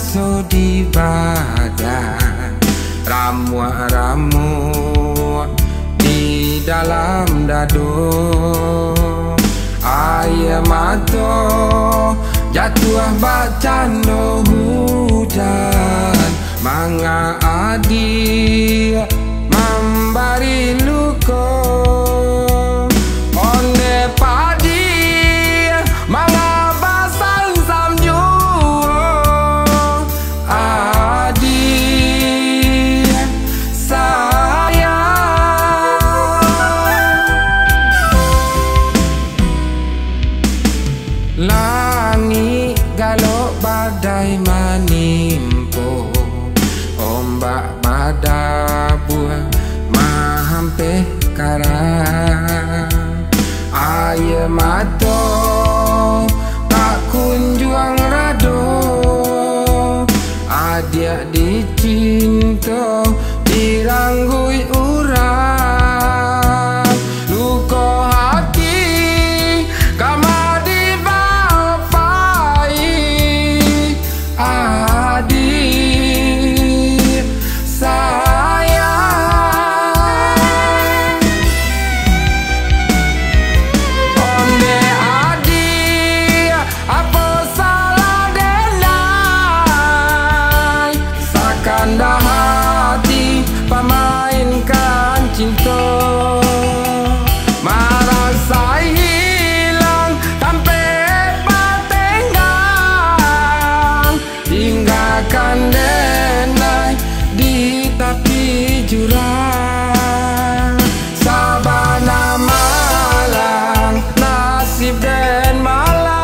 rasa di badan, ramuan-ramuan di dalam dado. Air mata jatuh bacando hujan, manga adik memberi luka. Onde padi manga basan samjua, adik sayang. Langit galok badai menimpa, ombak badabua mahampir karang. Air mata tak kunjung rado, adik dicinta diranggui urang. Luka hati kama dibapai, adik sayang. Onde adik apa salah denai, sakanda hati pemainkan cinta. Marasa hilang tanpa patenggang, tinggalkan denai di tepi jurang. Sabana malang nasib dan malang.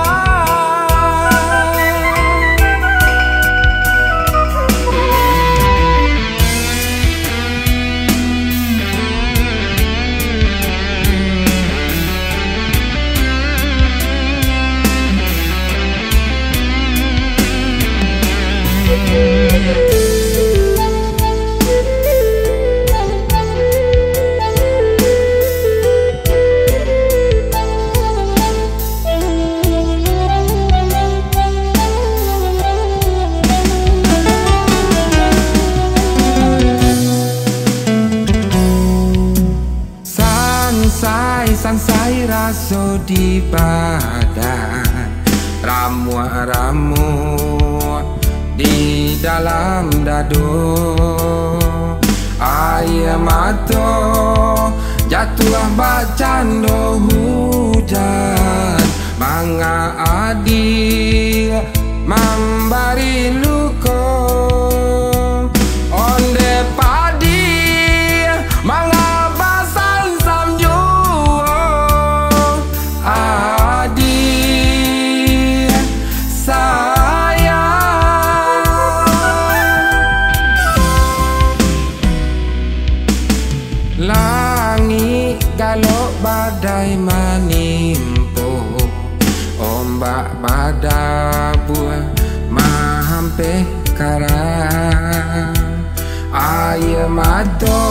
Sansai rasa di badan, ramuan-ramuan di dalam dado. Air mata jatuh bacando hujan, manga adik memberi luka. Onde padi manga basan samjua, adik sayang. Langit galok badai menimpa, ombak badabua mahampir karang. Air mata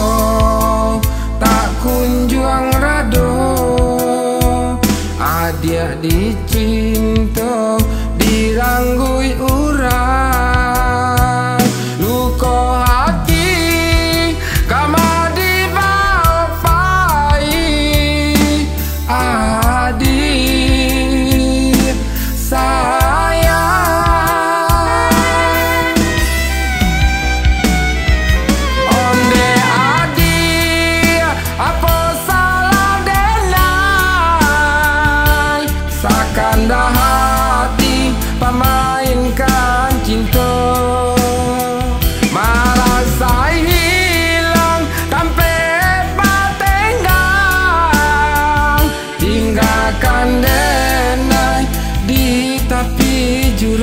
tak kunjung rado, adik dicinta diranggui urang. Luka hati kama dibapai, adik sayang. Onde adik apa salah denai, sakanda hati pemainkan cinta. Marasa hilang tanpa patenggang, tinggalkan denai di tepi jurang.